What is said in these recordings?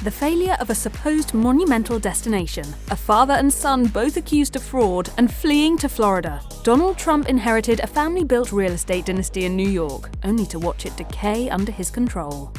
The failure of a supposed monumental destination, a father and son both accused of fraud, and fleeing to Florida. Donald Trump inherited a family-built real estate dynasty in New York, only to watch it decay under his control.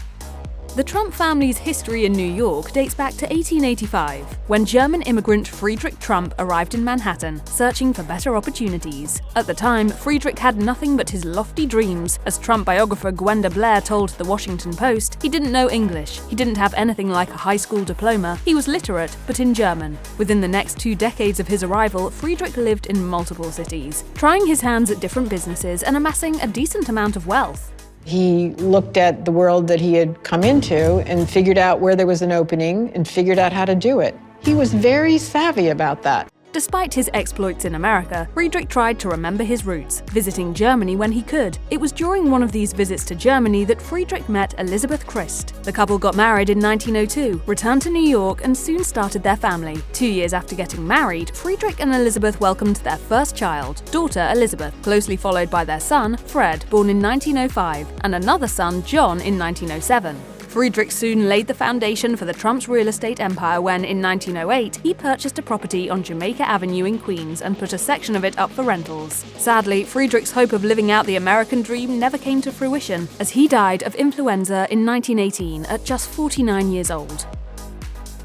The Trump family's history in New York dates back to 1885, when German immigrant Friedrich Trump arrived in Manhattan, searching for better opportunities. At the time, Friedrich had nothing but his lofty dreams. As Trump biographer Gwenda Blair told The Washington Post, he didn't know English, he didn't have anything like a high school diploma, he was literate, but in German. Within the next 2 decades of his arrival, Friedrich lived in multiple cities, trying his hands at different businesses and amassing a decent amount of wealth. He looked at the world that he had come into and figured out where there was an opening and figured out how to do it. He was very savvy about that. Despite his exploits in America, Friedrich tried to remember his roots, visiting Germany when he could. It was during one of these visits to Germany that Friedrich met Elizabeth Christ. The couple got married in 1902, returned to New York, and soon started their family. 2 years after getting married, Friedrich and Elizabeth welcomed their first child, daughter Elizabeth, closely followed by their son, Fred, born in 1905, and another son, John, in 1907. Friedrich soon laid the foundation for the Trump's real estate empire when, in 1908, he purchased a property on Jamaica Avenue in Queens and put a section of it up for rentals. Sadly, Friedrich's hope of living out the American dream never came to fruition, as he died of influenza in 1918 at just 49 years old.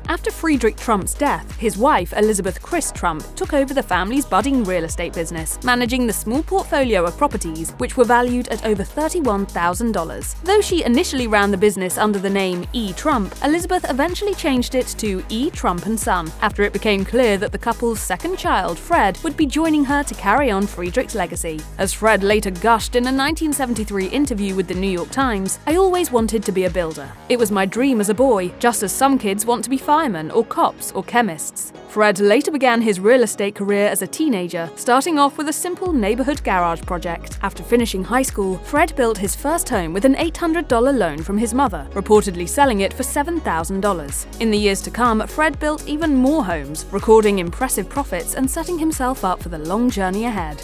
After Friedrich Trump's death, his wife, Elizabeth Christ Trump, took over the family's budding real estate business, managing the small portfolio of properties, which were valued at over $31,000. Though she initially ran the business under the name E. Trump, Elizabeth eventually changed it to E. Trump & Son, after it became clear that the couple's second child, Fred, would be joining her to carry on Friedrich's legacy. As Fred later gushed in a 1973 interview with the New York Times, "I always wanted to be a builder. It was my dream as a boy, just as some kids want to be firemen or cops or chemists." Fred later began his real estate career as a teenager, starting off with a simple neighborhood garage project. After finishing high school, Fred built his first home with an $800 loan from his mother, reportedly selling it for $7,000. In the years to come, Fred built even more homes, recording impressive profits and setting himself up for the long journey ahead.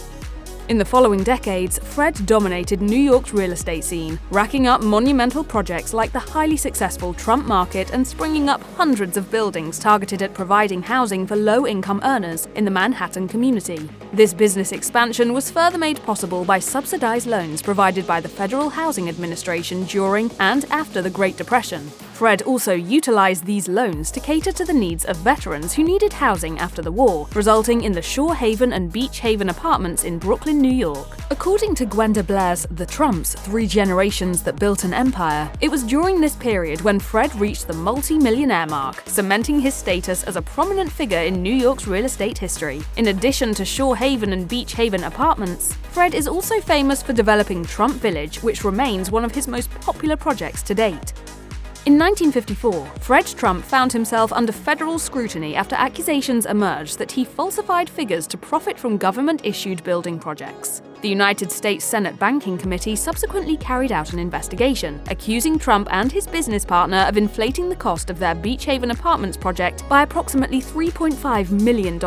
In the following decades, Fred dominated New York's real estate scene, racking up monumental projects like the highly successful Trump Market and springing up hundreds of buildings targeted at providing housing for low-income earners in the Manhattan community. This business expansion was further made possible by subsidized loans provided by the Federal Housing Administration during and after the Great Depression. Fred also utilized these loans to cater to the needs of veterans who needed housing after the war, resulting in the Shore Haven and Beach Haven apartments in Brooklyn, New York. According to Gwenda Blair's The Trumps, 3 Generations That Built an Empire, it was during this period when Fred reached the multi-millionaire mark, cementing his status as a prominent figure in New York's real estate history. In addition to Shore Haven and Beach Haven apartments, Fred is also famous for developing Trump Village, which remains one of his most popular projects to date. In 1954, Fred Trump found himself under federal scrutiny after accusations emerged that he falsified figures to profit from government-issued building projects. The United States Senate Banking Committee subsequently carried out an investigation, accusing Trump and his business partner of inflating the cost of their Beach Haven Apartments project by approximately $3.5 million.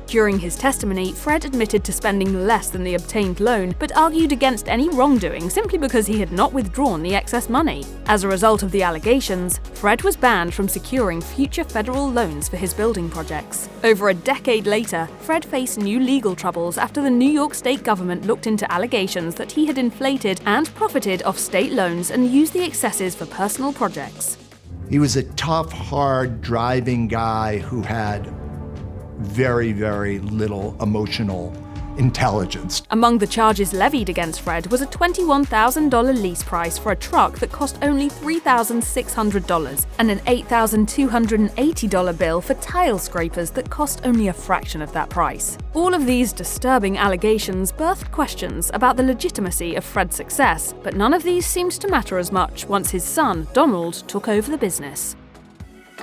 During his testimony, Fred admitted to spending less than the obtained loan, but argued against any wrongdoing simply because he had not withdrawn the excess money. As a result of the allegations, Fred was banned from securing future federal loans for his building projects. Over a decade later, Fred faced new legal troubles after the New York State government looked into allegations that he had inflated and profited off state loans and used the excesses for personal projects. He was a tough, hard driving guy who had very, very little emotional intelligence. Among the charges levied against Fred was a $21,000 lease price for a truck that cost only $3,600 and an $8,280 bill for tile scrapers that cost only a fraction of that price. All of these disturbing allegations birthed questions about the legitimacy of Fred's success, but none of these seemed to matter as much once his son, Donald, took over the business.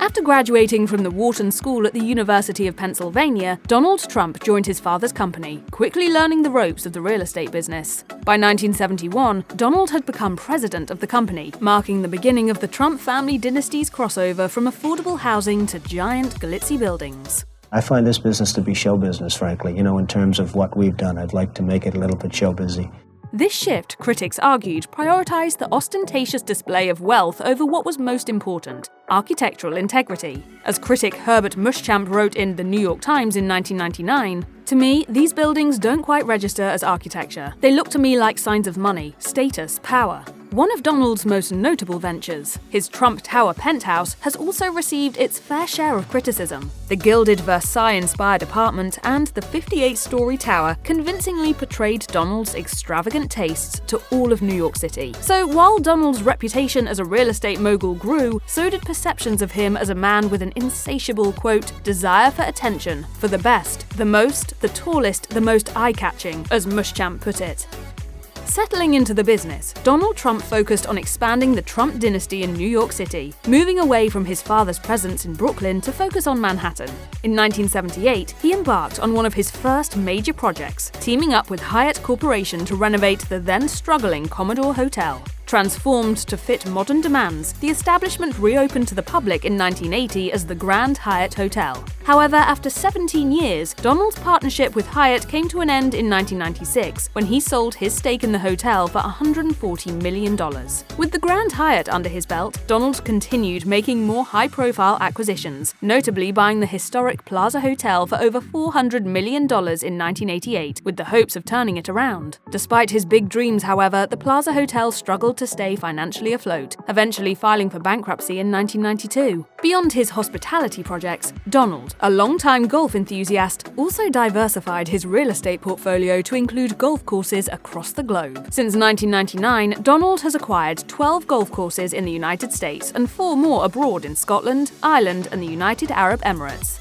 After graduating from the Wharton School at the University of Pennsylvania, Donald Trump joined his father's company, quickly learning the ropes of the real estate business. By 1971, Donald had become president of the company, marking the beginning of the Trump family dynasty's crossover from affordable housing to giant, glitzy buildings. I find this business to be show business, frankly. In terms of what we've done, I'd like to make it a little bit show busy. This shift, critics argued, prioritized the ostentatious display of wealth over what was most important: architectural integrity. As critic Herbert Muschamp wrote in The New York Times in 1999, "To me, these buildings don't quite register as architecture. They look to me like signs of money, status, power." One of Donald's most notable ventures, his Trump Tower penthouse, has also received its fair share of criticism. The gilded Versailles-inspired apartment and the 58-story tower convincingly portrayed Donald's extravagant tastes to all of New York City. So while Donald's reputation as a real estate mogul grew, so did perceptions of him as a man with an insatiable, quote, desire for attention, for the best, the most, the tallest, the most eye-catching, as Muschamp put it. Settling into the business, Donald Trump focused on expanding the Trump dynasty in New York City, moving away from his father's presence in Brooklyn to focus on Manhattan. In 1978, he embarked on one of his first major projects, teaming up with Hyatt Corporation to renovate the then-struggling Commodore Hotel. Transformed to fit modern demands, the establishment reopened to the public in 1980 as the Grand Hyatt Hotel. However, after 17 years, Donald's partnership with Hyatt came to an end in 1996 when he sold his stake in the hotel for $140 million. With the Grand Hyatt under his belt, Donald continued making more high-profile acquisitions, notably buying the historic Plaza Hotel for over $400 million in 1988, with the hopes of turning it around. Despite his big dreams, however, the Plaza Hotel struggled to stay financially afloat, eventually filing for bankruptcy in 1992. Beyond his hospitality projects, Donald, a longtime golf enthusiast, also diversified his real estate portfolio to include golf courses across the globe. Since 1999, Donald has acquired 12 golf courses in the United States and 4 more abroad in Scotland, Ireland, and the United Arab Emirates.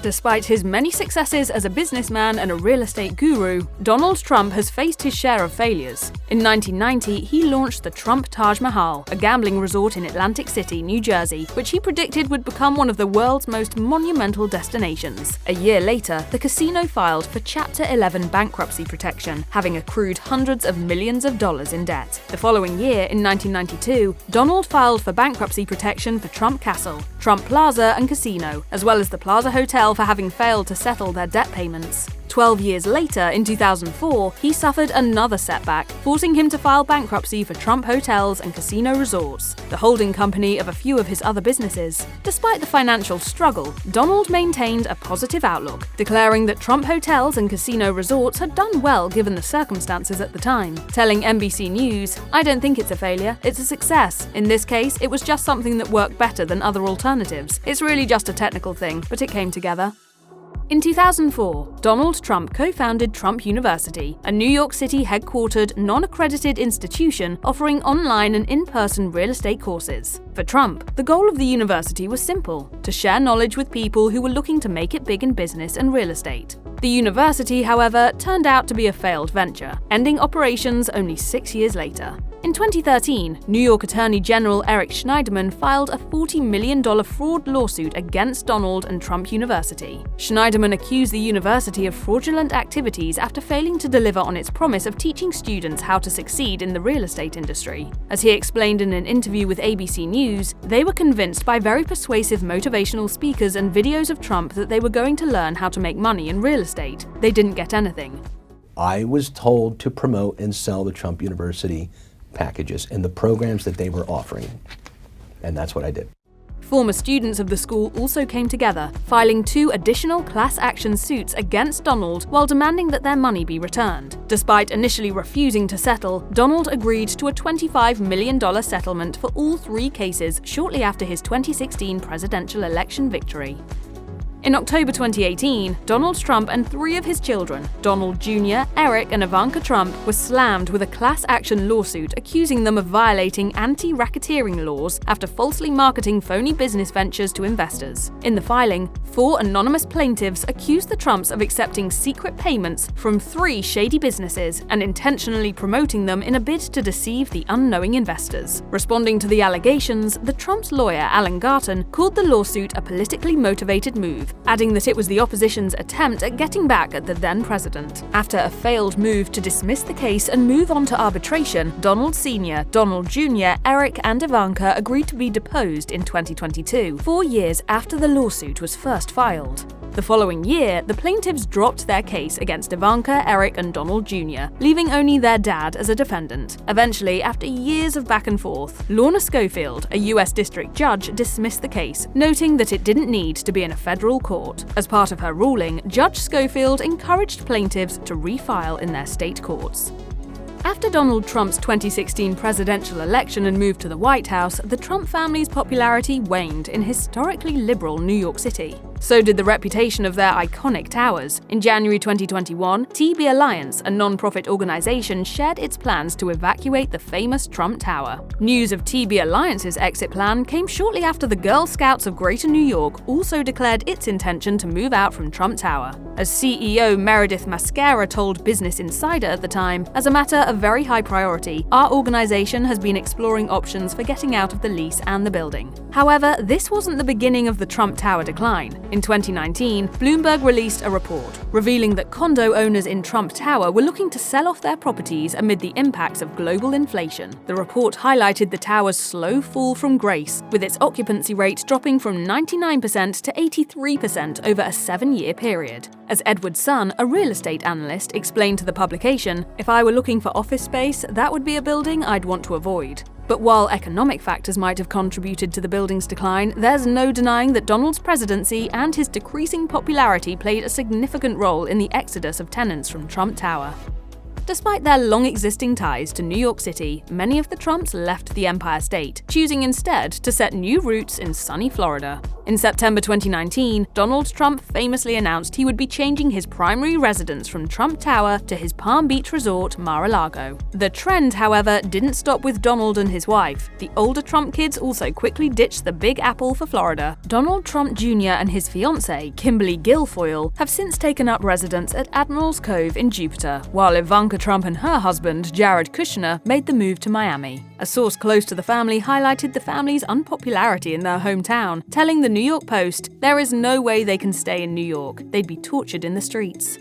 Despite his many successes as a businessman and a real estate guru, Donald Trump has faced his share of failures. In 1990, he launched the Trump Taj Mahal, a gambling resort in Atlantic City, New Jersey, which he predicted would become one of the world's most monumental destinations. A year later, the casino filed for Chapter 11 bankruptcy protection, having accrued hundreds of millions of dollars in debt. The following year, in 1992, Donald filed for bankruptcy protection for Trump Castle, Trump Plaza and Casino, as well as the Plaza Hotel for having failed to settle their debt payments. 12 years later, in 2004, he suffered another setback, forcing him to file bankruptcy for Trump Hotels and Casino Resorts, the holding company of a few of his other businesses. Despite the financial struggle, Donald maintained a positive outlook, declaring that Trump Hotels and Casino Resorts had done well given the circumstances at the time, telling NBC News, "I don't think it's a failure, it's a success. In this case, it was just something that worked better than other alternatives. It's really just a technical thing, but it came together." In 2004, Donald Trump co-founded Trump University, a New York City headquartered, non-accredited institution offering online and in-person real estate courses. For Trump, the goal of the university was simple: to share knowledge with people who were looking to make it big in business and real estate. The university, however, turned out to be a failed venture, ending operations only 6 years later. In 2013, New York Attorney General Eric Schneiderman filed a $40 million fraud lawsuit against Donald and Trump University. Schneiderman accused the university of fraudulent activities after failing to deliver on its promise of teaching students how to succeed in the real estate industry. As he explained in an interview with ABC News, they were convinced by very persuasive motivational speakers and videos of Trump that they were going to learn how to make money in real estate. They didn't get anything. I was told to promote and sell the Trump University packages and the programs that they were offering, and that's what I did. Former students of the school also came together, filing 2 additional class action suits against Donald while demanding that their money be returned. Despite initially refusing to settle, Donald agreed to a $25 million settlement for all 3 cases shortly after his 2016 presidential election victory. In October 2018, Donald Trump and 3 of his children, Donald Jr., Eric, and Ivanka Trump, were slammed with a class action lawsuit accusing them of violating anti-racketeering laws after falsely marketing phony business ventures to investors. In the filing, 4 anonymous plaintiffs accused the Trumps of accepting secret payments from 3 shady businesses and intentionally promoting them in a bid to deceive the unknowing investors. Responding to the allegations, the Trumps' lawyer Alan Garton called the lawsuit a politically motivated move, adding that it was the opposition's attempt at getting back at the then-president. After a failed move to dismiss the case and move on to arbitration, Donald Sr., Donald Jr., Eric, and Ivanka agreed to be deposed in 2022, 4 years after the lawsuit was first filed. The following year, the plaintiffs dropped their case against Ivanka, Eric, and Donald Jr., leaving only their dad as a defendant. Eventually, after years of back and forth, Lorna Schofield, a U.S. district judge, dismissed the case, noting that it didn't need to be in a federal court. As part of her ruling, Judge Schofield encouraged plaintiffs to refile in their state courts. After Donald Trump's 2016 presidential election and move to the White House, the Trump family's popularity waned in historically liberal New York City. So did the reputation of their iconic towers. In January 2021, TB Alliance, a non-profit organization, shared its plans to evacuate the famous Trump Tower. News of TB Alliance's exit plan came shortly after the Girl Scouts of Greater New York also declared its intention to move out from Trump Tower. As CEO Meredith Mascara told Business Insider at the time, as a matter of very high priority, our organization has been exploring options for getting out of the lease and the building. However, this wasn't the beginning of the Trump Tower decline. In 2019, Bloomberg released a report revealing that condo owners in Trump Tower were looking to sell off their properties amid the impacts of global inflation. The report highlighted the tower's slow fall from grace, with its occupancy rate dropping from 99% to 83% over a 7-year period. As Edward Sun, a real estate analyst, explained to the publication, "If I were looking for office space, that would be a building I'd want to avoid." But while economic factors might have contributed to the building's decline, there's no denying that Donald's presidency and his decreasing popularity played a significant role in the exodus of tenants from Trump Tower. Despite their long-existing ties to New York City, many of the Trumps left the Empire State, choosing instead to set new roots in sunny Florida. In September 2019, Donald Trump famously announced he would be changing his primary residence from Trump Tower to his Palm Beach resort, Mar-a-Lago. The trend, however, didn't stop with Donald and his wife. The older Trump kids also quickly ditched the Big Apple for Florida. Donald Trump Jr. and his fiancée, Kimberly Guilfoyle, have since taken up residence at Admiral's Cove in Jupiter, while Ivanka Trump and her husband, Jared Kushner, made the move to Miami. A source close to the family highlighted the family's unpopularity in their hometown, telling the New York Post, "There is no way they can stay in New York. They'd be tortured in the streets."